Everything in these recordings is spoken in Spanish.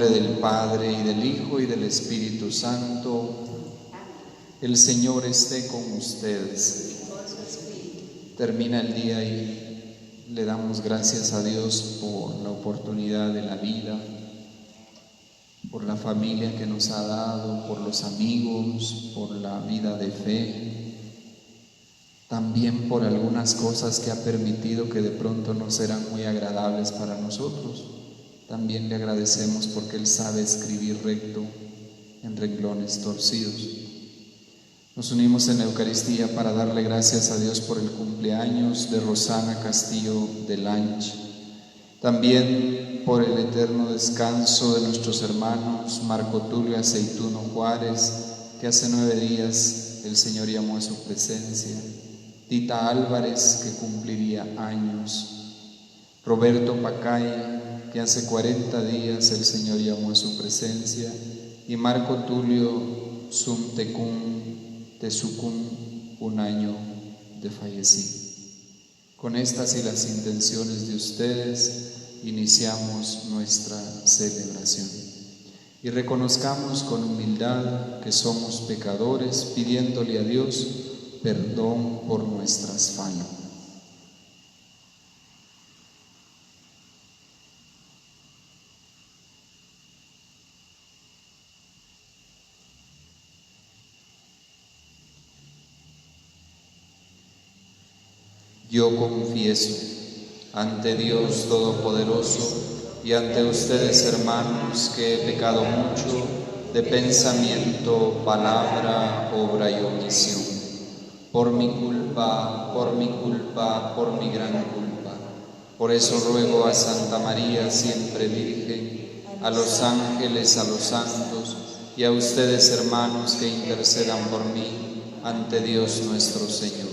nombre del Padre, y del Hijo, y del Espíritu Santo. El Señor esté con ustedes. Termina el día y le damos gracias a Dios por la oportunidad de la vida, por la familia que nos ha dado, por los amigos, por la vida de fe, también por algunas cosas que ha permitido que de pronto no serán muy agradables para nosotros. También le agradecemos porque Él sabe escribir recto en renglones torcidos. Nos unimos en la Eucaristía para darle gracias a Dios por el cumpleaños de Rosana Castillo de Lanch, también por el eterno descanso de nuestros hermanos Marco Tulio Aceituno Juárez, que hace 9 días el Señor llamó a su presencia, Tita Álvarez, que cumpliría años, Roberto Pacay, que hace 40 días el Señor llamó a su presencia, y Marco Tulio Sumtecún Tesucún, 1 año de fallecido. Con estas y las intenciones de ustedes iniciamos nuestra celebración y reconozcamos con humildad que somos pecadores, pidiéndole a Dios perdón por nuestras fallas. Yo confieso ante Dios Todopoderoso y ante ustedes, hermanos, que he pecado mucho de pensamiento, palabra, obra y omisión. Por mi culpa, por mi gran culpa. Por eso ruego a Santa María, siempre Virgen, a los ángeles, a los santos y a ustedes, hermanos, que intercedan por mí ante Dios nuestro Señor.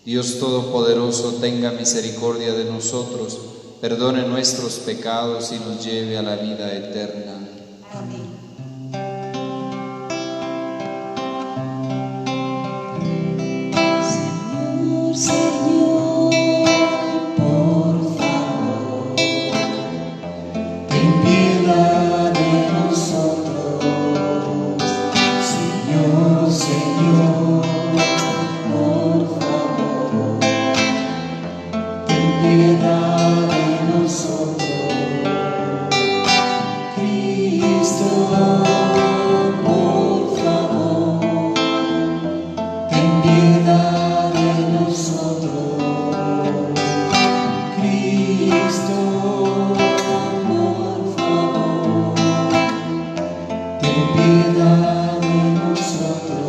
Dios Todopoderoso, tenga misericordia de nosotros, perdone nuestros pecados y nos lleve a la vida eterna. Amén. Señor, por favor, ten piedad de nosotros. Señor, Señor, por favor, ten piedad de nosotros. Cristo, por favor, ten piedad de nosotros. Cristo, por favor, ten piedad de nosotros.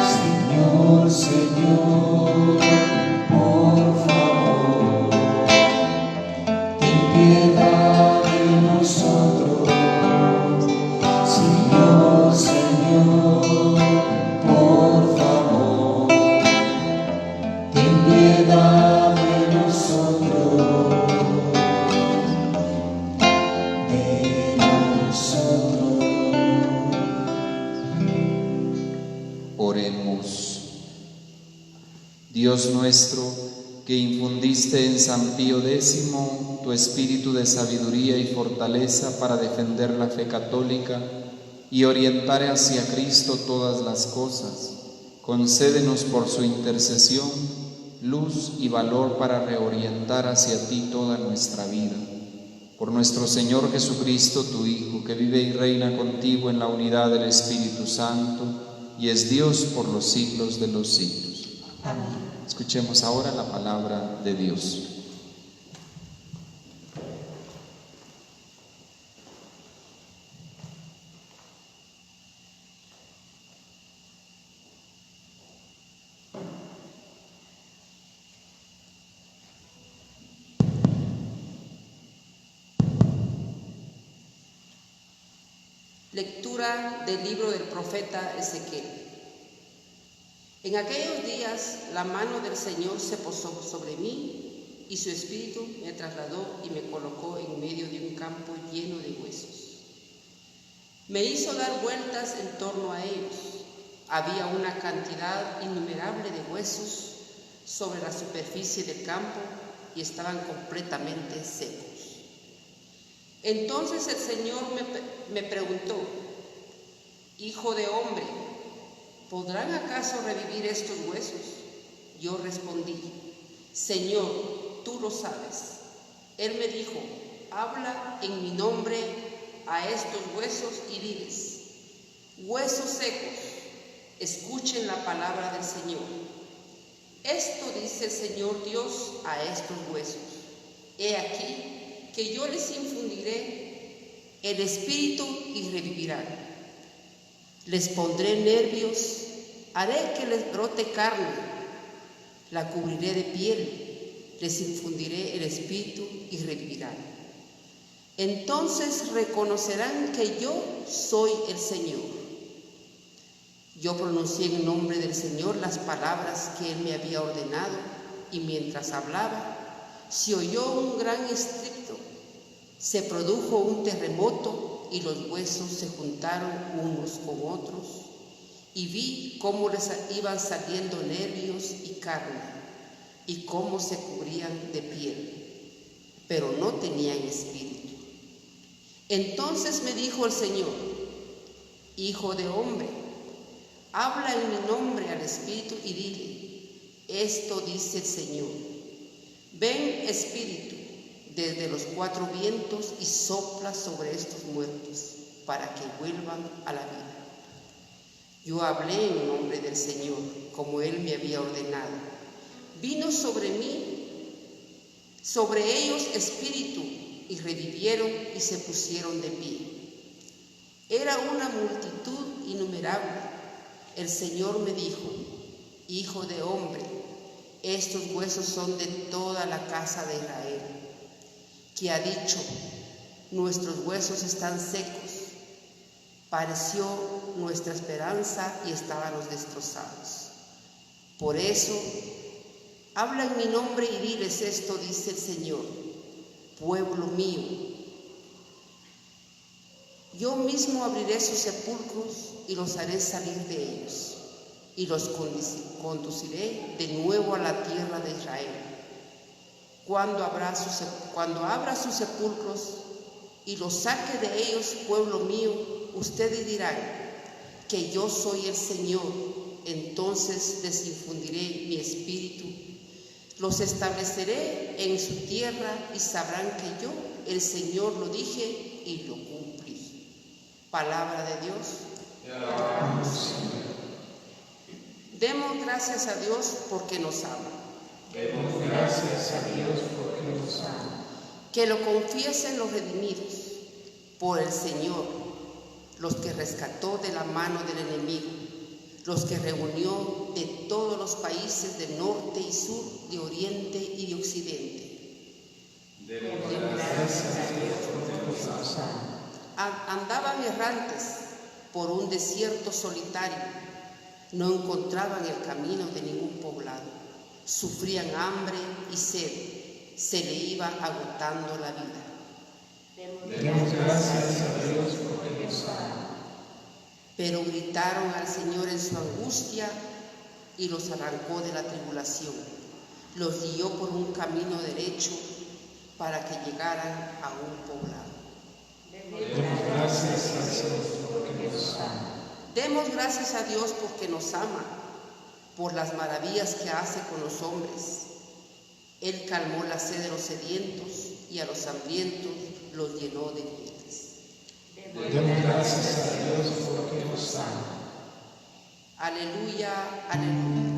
Señor, Señor, por favor, ten piedad de nosotros. Señor, Señor, por favor, ten piedad de nosotros. De nosotros. Oremos. Dios nuestro, que infundiste en San Pío X tu espíritu de sabiduría y fortaleza para defender la fe católica y orientar hacia Cristo todas las cosas, concédenos por su intercesión luz y valor para reorientar hacia ti toda nuestra vida. Por nuestro Señor Jesucristo, tu Hijo, que vive y reina contigo en la unidad del Espíritu Santo y es Dios por los siglos de los siglos. Amén. Escuchemos ahora la palabra de Dios. Lectura del libro del profeta Ezequiel. En aquellos días la mano del Señor se posó sobre mí y su espíritu me trasladó y me colocó en medio de un campo lleno de huesos. Me hizo dar vueltas en torno a ellos. Había una cantidad innumerable de huesos sobre la superficie del campo y estaban completamente secos. Entonces el Señor me preguntó: Hijo de hombre, ¿podrán acaso revivir estos huesos? Yo respondí: Señor, tú lo sabes. Él me dijo: habla en mi nombre a estos huesos y diles: huesos secos, escuchen la palabra del Señor. Esto dice el Señor Dios a estos huesos: he aquí que yo les infundiré el espíritu y revivirán. Les pondré nervios, haré que les brote carne, la cubriré de piel, les infundiré el espíritu y revivirán. Entonces reconocerán que yo soy el Señor. Yo pronuncié en nombre del Señor las palabras que Él me había ordenado, y mientras hablaba, se oyó un gran estruendo, se produjo un terremoto y los huesos se juntaron unos con otros, y vi cómo les iban saliendo nervios y carne, y cómo se cubrían de piel, pero no tenían espíritu. Entonces me dijo el Señor: Hijo de hombre, habla en mi nombre al espíritu y dile: esto dice el Señor, ven espíritu desde los cuatro vientos y sopla sobre estos muertos para que vuelvan a la vida. Yo hablé en nombre del Señor, como Él me había ordenado. Vino sobre mí, sobre ellos espíritu, y revivieron y se pusieron de pie. Era una multitud innumerable. El Señor me dijo: Hijo de hombre, estos huesos son de toda la casa de Israel, que ha dicho: nuestros huesos están secos. Pareció nuestra esperanza y estábamos destrozados. Por eso, habla en mi nombre y diles: esto dice el Señor, pueblo mío. Yo mismo abriré sus sepulcros y los haré salir de ellos, y los conduciré de nuevo a la tierra de Israel. Cuando abra sus sepulcros y los saque de ellos, pueblo mío, ustedes dirán que yo soy el Señor. Entonces les infundiré mi espíritu, los estableceré en su tierra y sabrán que yo, el Señor, lo dije y lo cumplí. Palabra de Dios. Demos gracias a Dios porque nos ama. Demos gracias a Dios porque nos ama. Que lo confiesen los redimidos por el Señor, los que rescató de la mano del enemigo, los que reunió de todos los países de norte y sur, de oriente y de occidente. Demos gracias a Dios porque nos ama. Andaban errantes por un desierto solitario, no encontraban el camino de ningún poblado, sufrían hambre y sed, se le iba agotando la vida. Demos gracias a Dios porque nos ama. Pero gritaron al Señor en su angustia y los arrancó de la tribulación, los guió por un camino derecho para que llegaran a un poblado. Demos gracias a Dios porque nos ama. Demos gracias a Dios porque nos ama, por las maravillas que hace con los hombres. Él calmó la sed de los sedientos y a los hambrientos los llenó de bienes. Demos gracias a Dios porque nos ama. Aleluya, aleluya.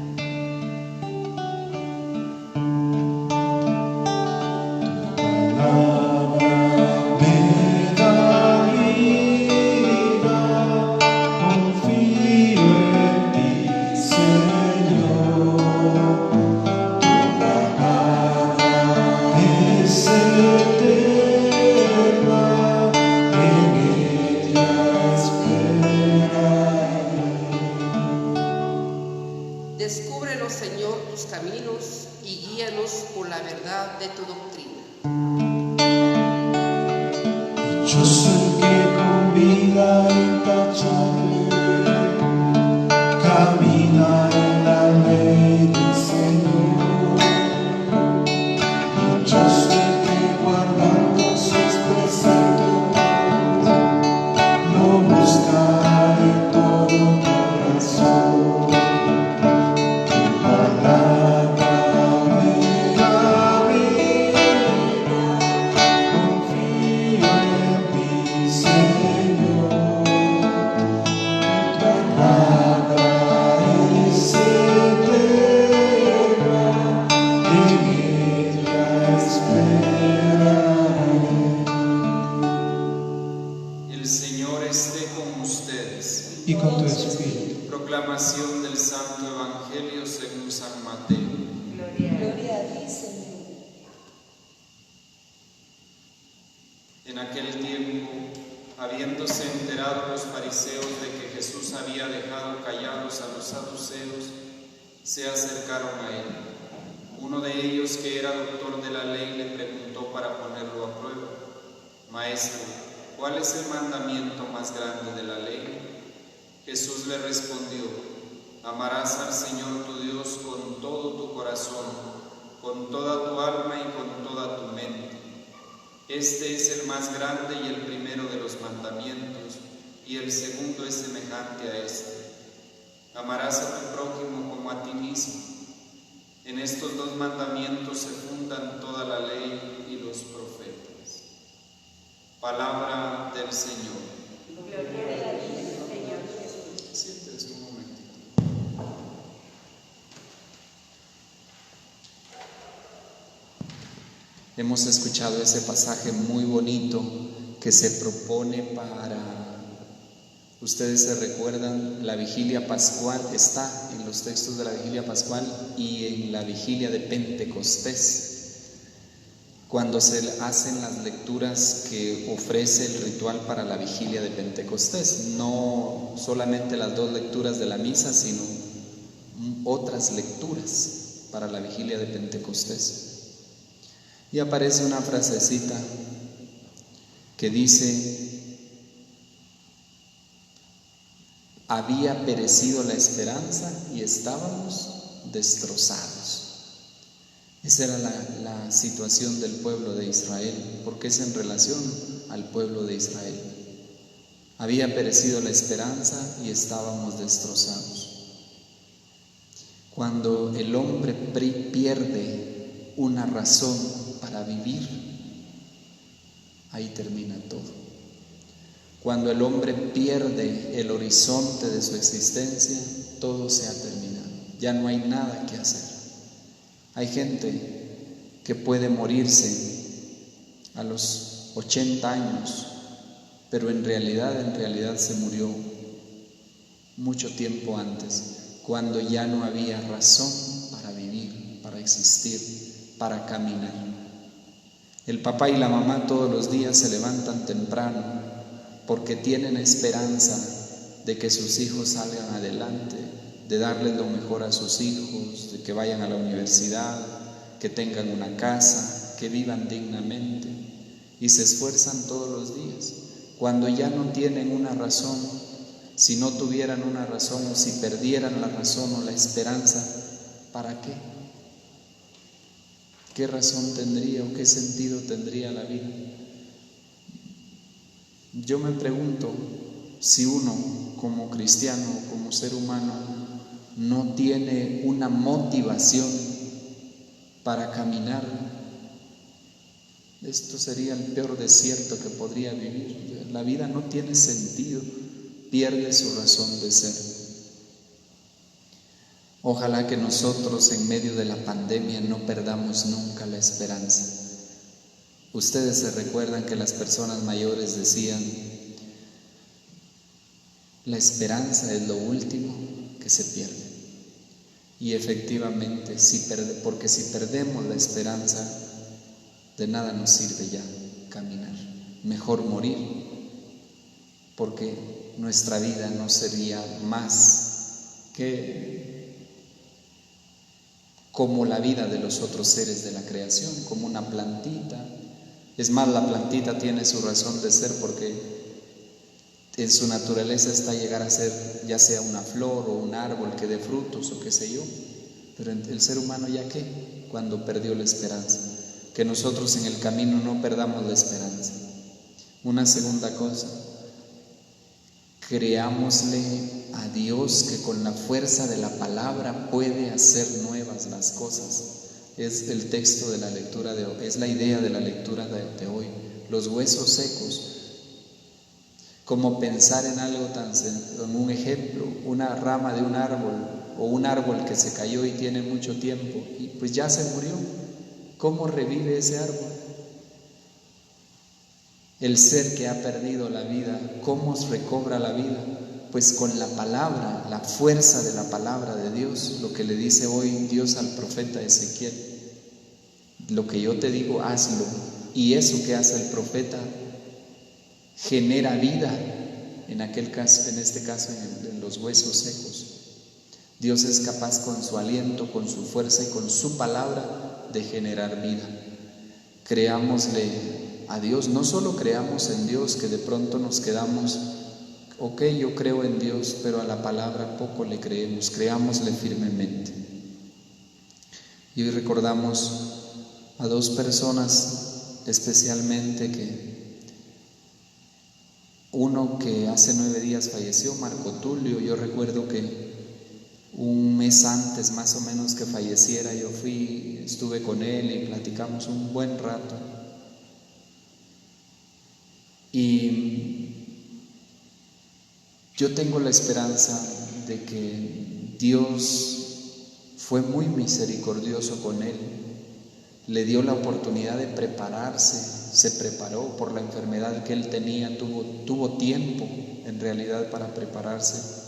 Descúbrenos, Señor, tus caminos y guíanos por la verdad de tu doctrina. Dichoso el que con vida intachable camina en la ley del Señor. Dichoso el que guardando sus preceptos En aquel tiempo, habiéndose enterado los fariseos de que Jesús había dejado callados a los saduceos, se acercaron a él. Uno de ellos, que era doctor de la ley, le preguntó para ponerlo a prueba: Maestro, ¿cuál es el mandamiento más grande de la ley? Jesús le respondió: Amarás al Señor tu Dios con todo tu corazón, con toda tu alma y con toda tu mente. Este es el más grande y el primero de los mandamientos, y el segundo es semejante a este: amarás a tu prójimo como a ti mismo. En estos dos mandamientos se fundan toda la ley y los profetas. Palabra del Señor. Gloria a ti, Señor Jesús. Siéntese un momentito. Hemos escuchado ese pasaje muy bonito que se propone para, ustedes se recuerdan, la vigilia pascual está en los textos de la vigilia pascual y en la vigilia de Pentecostés, cuando se hacen las lecturas que ofrece el ritual para la vigilia de Pentecostés, no solamente las dos lecturas de la misa, sino otras lecturas para la vigilia de Pentecostés. Y aparece una frasecita que dice: había perecido la esperanza y estábamos destrozados. Esa era la situación del pueblo de Israel, porque es en relación al pueblo de Israel. Había perecido la esperanza y estábamos destrozados. Cuando el hombre pierde una razón para vivir, ahí termina todo. Cuando el hombre pierde el horizonte de su existencia, todo se ha terminado. Ya no hay nada que hacer. Hay gente que puede morirse a los 80 años, pero en realidad se murió mucho tiempo antes, cuando ya no había razón para vivir, para existir, para caminar. El papá y la mamá todos los días se levantan temprano porque tienen esperanza de que sus hijos salgan adelante, de darles lo mejor a sus hijos, de que vayan a la universidad, que tengan una casa, que vivan dignamente, y se esfuerzan todos los días. Cuando ya no tienen una razón, si no tuvieran una razón o si perdieran la razón o la esperanza, ¿para qué? ¿Qué razón tendría o qué sentido tendría la vida? Yo me pregunto si uno, como cristiano, como ser humano, no tiene una motivación para caminar, esto sería el peor desierto que podría vivir. La vida no tiene sentido, pierde su razón de ser. Ojalá que nosotros en medio de la pandemia no perdamos nunca la esperanza. Ustedes se recuerdan que las personas mayores decían: la esperanza es lo último que se pierde. Y efectivamente, porque si perdemos la esperanza, de nada nos sirve ya caminar. Mejor morir, porque nuestra vida no sería más que como la vida de los otros seres de la creación, como una plantita. Es más, la plantita tiene su razón de ser porque en su naturaleza está llegar a ser ya sea una flor o un árbol que dé frutos o qué sé yo. Pero el ser humano ya qué, cuando perdió la esperanza. Que nosotros en el camino no perdamos la esperanza. Una segunda cosa, creámosle a Dios que con la fuerza de la palabra puede hacer nuevas las cosas. Es el texto de la lectura de hoy, es la idea de la lectura de hoy. Los huesos secos, como pensar en algo en un ejemplo, una rama de un árbol o un árbol que se cayó y tiene mucho tiempo y pues ya se murió. ¿Cómo revive ese árbol? El ser que ha perdido la vida, ¿cómo recobra la vida? Pues con la palabra, la fuerza de la palabra de Dios, lo que le dice hoy Dios al profeta Ezequiel. Lo que yo te digo, hazlo. Y eso que hace el profeta genera vida, en este caso en los huesos secos. Dios es capaz con su aliento, con su fuerza y con su palabra de generar vida. Creámosle a Dios, no solo creamos en Dios, que de pronto nos quedamos, ok, yo creo en Dios, pero a la palabra poco le creemos, creámosle firmemente. Y hoy recordamos a dos personas especialmente, uno que hace 9 días falleció, Marco Tulio. Yo recuerdo que un mes antes más o menos que falleciera, yo estuve con él y platicamos un buen rato. Y yo tengo la esperanza de que Dios fue muy misericordioso con él, le dio la oportunidad de prepararse, se preparó por la enfermedad que él tenía, tuvo tiempo en realidad para prepararse.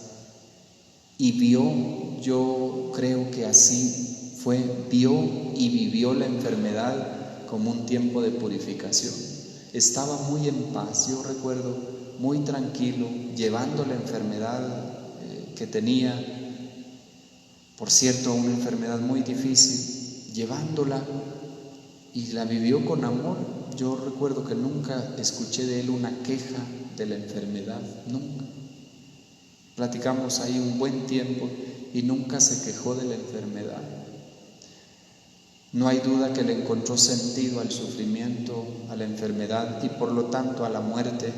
Y yo creo que así fue, vio y vivió la enfermedad como un tiempo de purificación. Estaba muy en paz, yo recuerdo, muy tranquilo, llevando la enfermedad que tenía, por cierto, una enfermedad muy difícil, llevándola, y la vivió con amor. Yo recuerdo que nunca escuché de él una queja de la enfermedad, nunca. Platicamos ahí un buen tiempo y nunca se quejó de la enfermedad. No hay duda que le encontró sentido al sufrimiento, a la enfermedad, y por lo tanto a la muerte.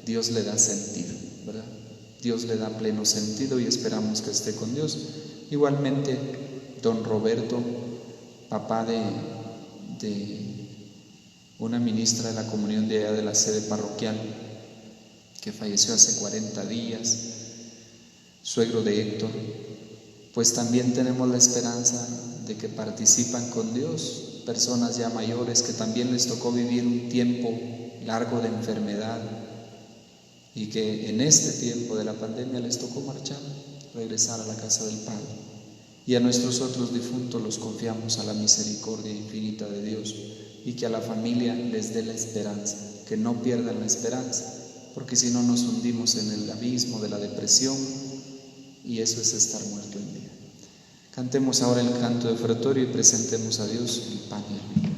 Dios le da sentido, ¿verdad? Dios le da pleno sentido y esperamos que esté con Dios. Igualmente, don Roberto, papá de una ministra de la comunión de allá de la sede parroquial, que falleció hace 40 días, suegro de Héctor, pues también tenemos la esperanza de que participan con Dios, personas ya mayores que también les tocó vivir un tiempo largo de enfermedad y que en este tiempo de la pandemia les tocó marchar, regresar a la casa del Padre. Y a nuestros otros difuntos los confiamos a la misericordia infinita de Dios, y que a la familia les dé la esperanza, que no pierdan la esperanza, porque si no nos hundimos en el abismo de la depresión, y eso es estar muerto en vida. Cantemos ahora el canto de ofertorio y presentemos a Dios el pan y el vino.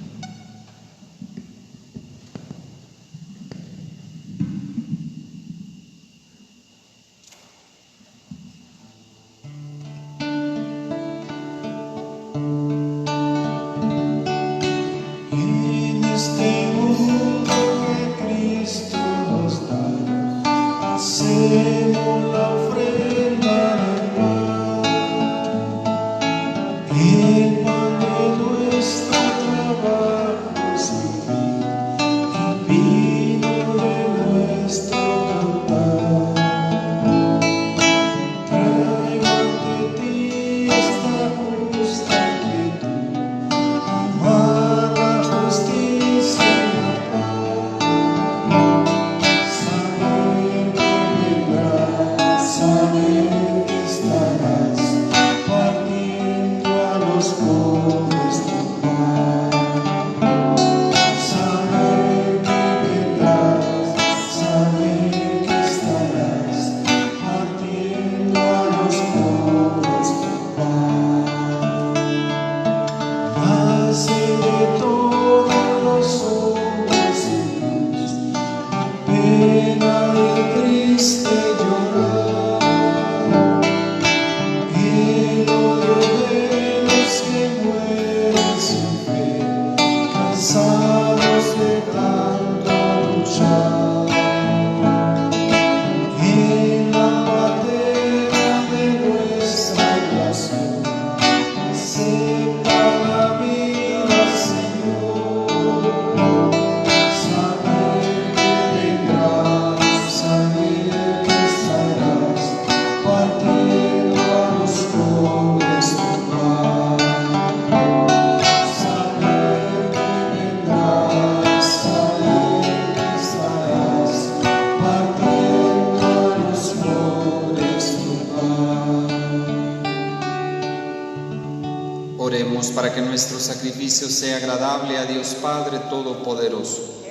Para que nuestro sacrificio sea agradable a Dios Padre Todopoderoso.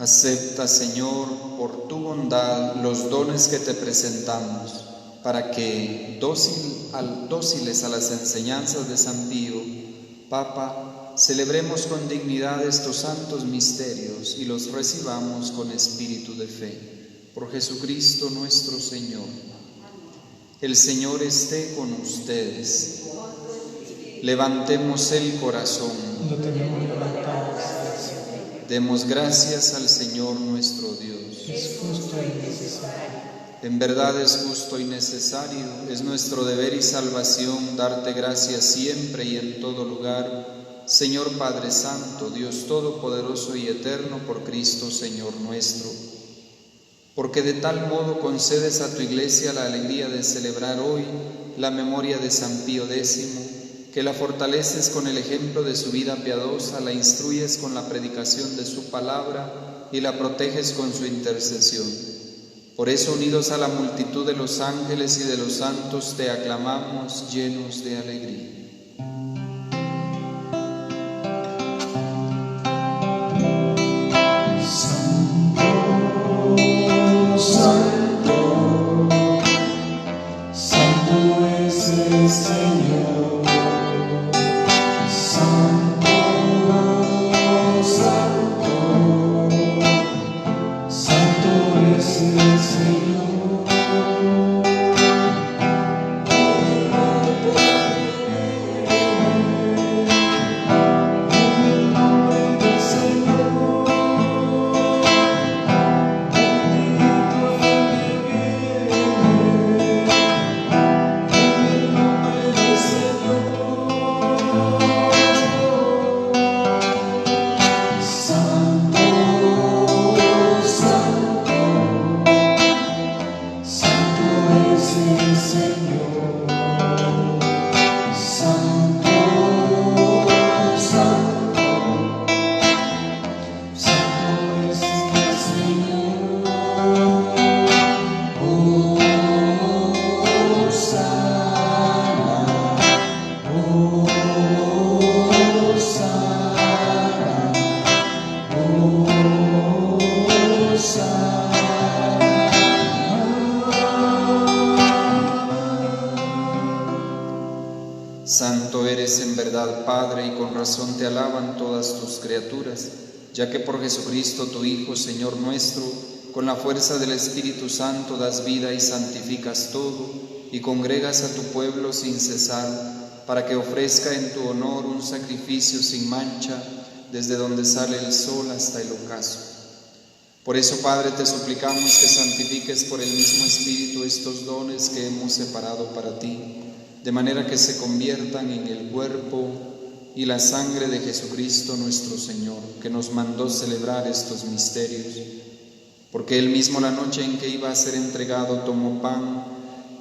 Acepta, Señor, por tu bondad los dones que te presentamos, para que, dóciles a las enseñanzas de San Pío, Papa, celebremos con dignidad estos santos misterios y los recibamos con espíritu de fe. Por Jesucristo nuestro Señor. El Señor esté con ustedes. Levantemos el corazón. Lo tenemos levantado. Demos gracias al Señor nuestro Dios. Es justo y necesario. En verdad es justo y necesario, es nuestro deber y salvación darte gracias siempre y en todo lugar, Señor Padre Santo, Dios Todopoderoso y Eterno, por Cristo Señor nuestro. Porque de tal modo concedes a tu Iglesia la alegría de celebrar hoy la memoria de San Pío X, que la fortaleces con el ejemplo de su vida piadosa, la instruyes con la predicación de su palabra y la proteges con su intercesión. Por eso, unidos a la multitud de los ángeles y de los santos, te aclamamos llenos de alegría. Santo eres en verdad, Padre, y con razón te alaban todas tus criaturas, ya que por Jesucristo tu Hijo, Señor nuestro, con la fuerza del Espíritu Santo das vida y santificas todo, y congregas a tu pueblo sin cesar, para que ofrezca en tu honor un sacrificio sin mancha, desde donde sale el sol hasta el ocaso. Por eso, Padre, te suplicamos que santifiques por el mismo Espíritu estos dones que hemos separado para ti, de manera que se conviertan en el cuerpo y la sangre de Jesucristo nuestro Señor, que nos mandó celebrar estos misterios. Porque Él mismo, la noche en que iba a ser entregado, tomó pan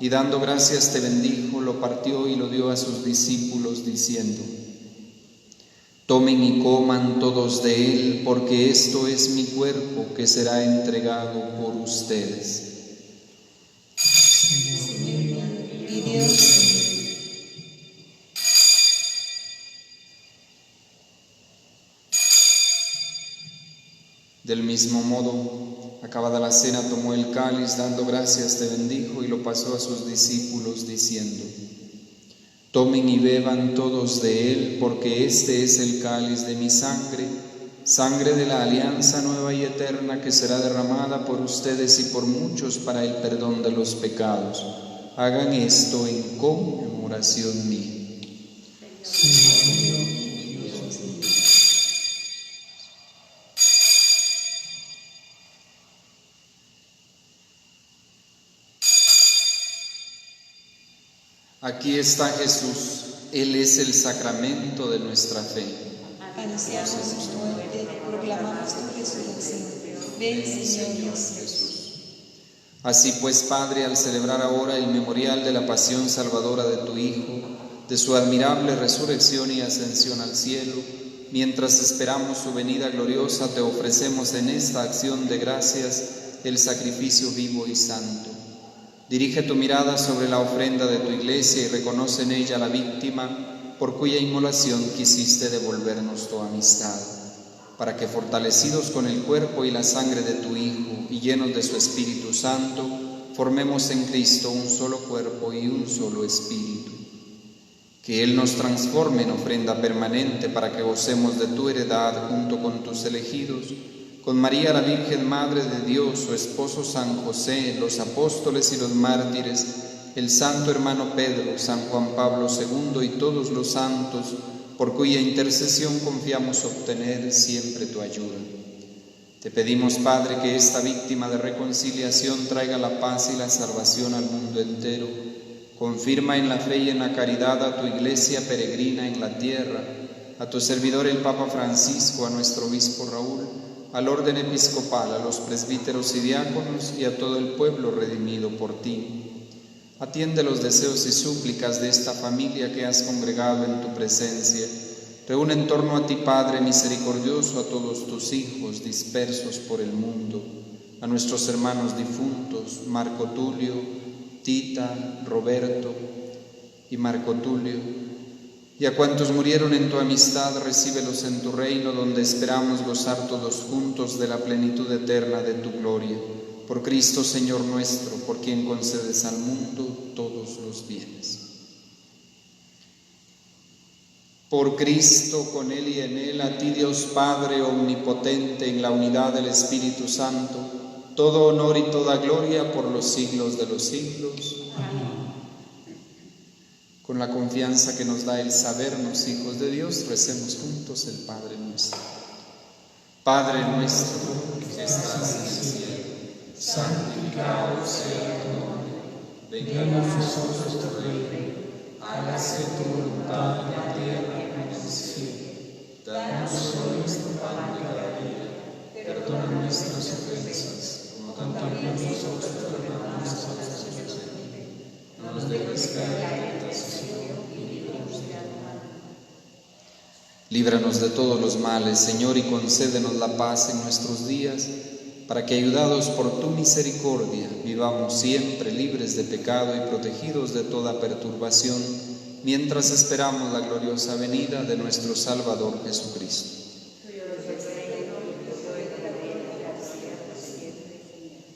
y dando gracias te bendijo, lo partió y lo dio a sus discípulos, diciendo: tomen y coman todos de él, porque esto es mi cuerpo que será entregado por ustedes. Y Dios. Del mismo modo, acabada la cena, tomó el cáliz, dando gracias te bendijo y lo pasó a sus discípulos, diciendo: tomen y beban todos de él, porque este es el cáliz de mi sangre, sangre de la alianza nueva y eterna, que será derramada por ustedes y por muchos para el perdón de los pecados. Hagan esto en conmemoración mía. Aquí está Jesús, Él es el sacramento de nuestra fe. Anunciamos tu muerte, proclamamos tu resurrección. Ven, Señor Jesús. Así pues, Padre, al celebrar ahora el memorial de la pasión salvadora de tu Hijo, de su admirable resurrección y ascensión al cielo, mientras esperamos su venida gloriosa, te ofrecemos en esta acción de gracias el sacrificio vivo y santo. Dirige tu mirada sobre la ofrenda de tu Iglesia y reconoce en ella la víctima por cuya inmolación quisiste devolvernos tu amistad. para que fortalecidos con el cuerpo y la sangre de tu Hijo y llenos de su Espíritu Santo, formemos en Cristo un solo cuerpo y un solo espíritu. Que Él nos transforme en ofrenda permanente para que gocemos de tu heredad junto con tus elegidos, con María la Virgen Madre de Dios, su esposo San José, los apóstoles y los mártires, el santo hermano Pedro, San Juan Pablo II y todos los santos, por cuya intercesión confiamos obtener siempre tu ayuda. Te pedimos, Padre, que esta víctima de reconciliación traiga la paz y la salvación al mundo entero. Confirma en la fe y en la caridad a tu Iglesia peregrina en la tierra, a tu servidor el Papa Francisco, a nuestro obispo Raúl, al orden episcopal, a los presbíteros y diáconos y a todo el pueblo redimido por ti. Atiende los deseos y súplicas de esta familia que has congregado en tu presencia. Reúne en torno a ti, Padre misericordioso, a todos tus hijos dispersos por el mundo, a nuestros hermanos difuntos, Marco Tulio, Tita, Roberto y Marco Tulio, y a cuantos murieron en tu amistad, recíbelos en tu reino, donde esperamos gozar todos juntos de la plenitud eterna de tu gloria. Por Cristo, Señor nuestro, por quien concedes al mundo todos los bienes. Por Cristo, con Él y en Él, a ti Dios Padre omnipotente, en la unidad del Espíritu Santo, todo honor y toda gloria por los siglos de los siglos. Amén. Con la confianza que nos da el sabernos hijos de Dios, recemos juntos el Padre nuestro. Padre nuestro, que estás en el cielo, santificado sea tu nombre, venga a nosotros tu reino, hágase tu voluntad en la tierra como en el cielo. Danos hoy nuestro pan de cada día, perdona nuestras ofensas, como también nosotros perdonamos a los que nos ofenden. No nos dejes caer en tentación y líbranos del mal. Líbranos de todos los males, Señor, y concédenos la paz en nuestros días, para que, ayudados por tu misericordia, vivamos siempre libres de pecado y protegidos de toda perturbación, mientras esperamos la gloriosa venida de nuestro Salvador Jesucristo.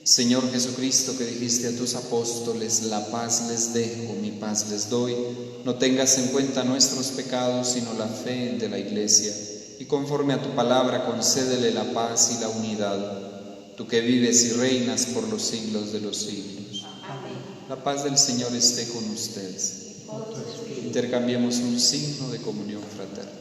Señor Jesucristo, que dijiste a tus apóstoles, la paz les dejo, mi paz les doy, no tengas en cuenta nuestros pecados, sino la fe de la Iglesia, y conforme a tu palabra concédele la paz y la unidad. Tú que vives y reinas por los siglos de los siglos. Amén. La paz del Señor esté con ustedes. Intercambiemos un signo de comunión fraterna.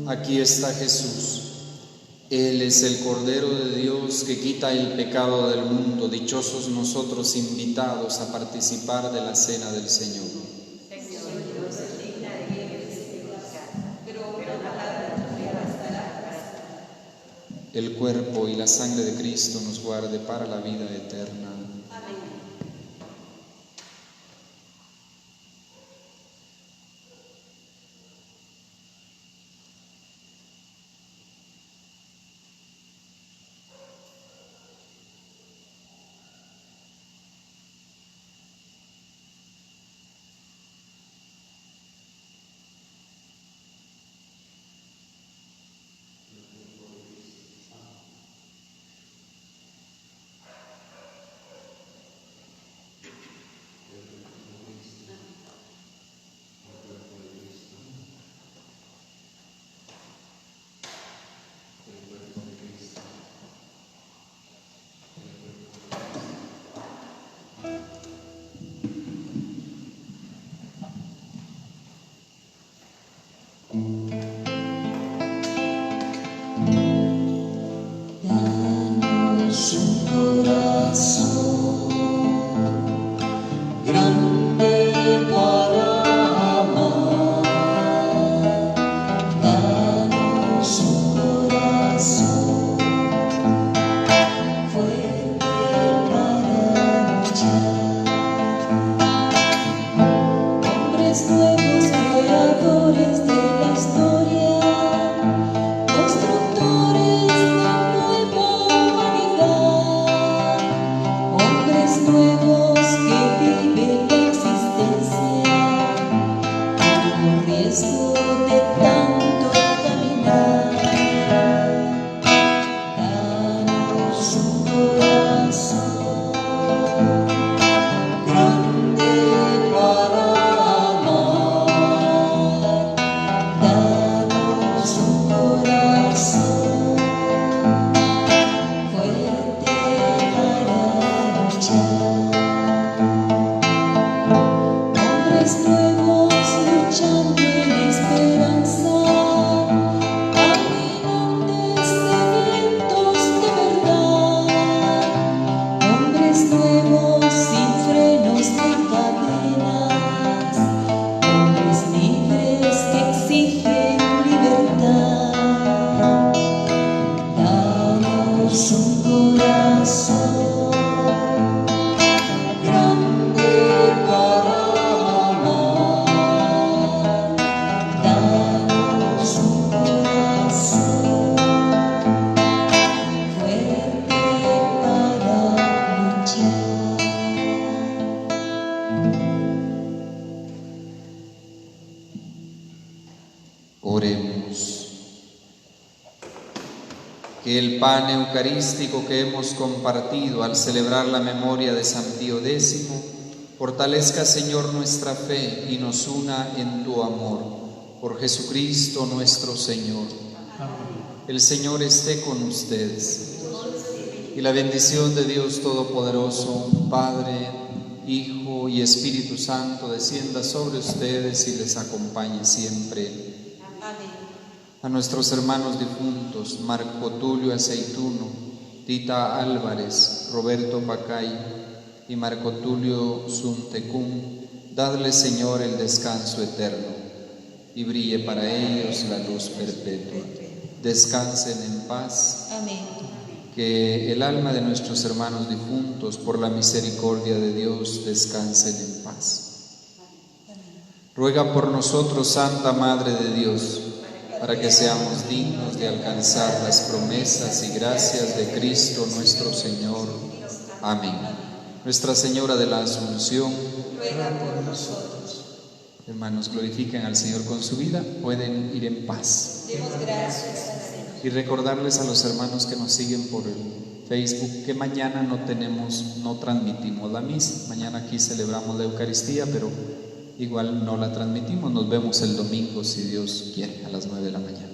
Aquí está Jesús. Él es el Cordero de Dios que quita el pecado del mundo. Dichosos nosotros invitados a participar de la cena del Señor. El cuerpo y la sangre de Cristo nos guarde para la vida eterna. Amén. Que el pan eucarístico que hemos compartido al celebrar la memoria de San Pío X fortalezca, Señor, nuestra fe y nos una en tu amor. Por Jesucristo nuestro Señor. El Señor esté con ustedes. Y la bendición de Dios Todopoderoso, Padre, Hijo y Espíritu Santo, descienda sobre ustedes y les acompañe siempre. Amén. A nuestros hermanos difuntos, Marco Tulio Aceituno, Tita Álvarez, Roberto Pacay y Marco Tulio Suntecún, dadle, Señor, el descanso eterno y brille para ellos la luz perpetua. Descansen en paz. Amén. Que el alma de nuestros hermanos difuntos, por la misericordia de Dios, descansen en paz. Ruega por nosotros, Santa Madre de Dios, para que seamos dignos de alcanzar las promesas y gracias de Cristo nuestro Señor. Amén. Nuestra Señora de la Asunción, Ruega por nosotros. hermanos, glorifiquen al Señor con su vida, pueden ir en paz. Demos gracias al Señor. Y recordarles a los hermanos que nos siguen por el Facebook que mañana no transmitimos la misa. Mañana aquí celebramos la Eucaristía, pero igual no la transmitimos. Nos vemos el domingo, si Dios quiere, a las 9 de la mañana.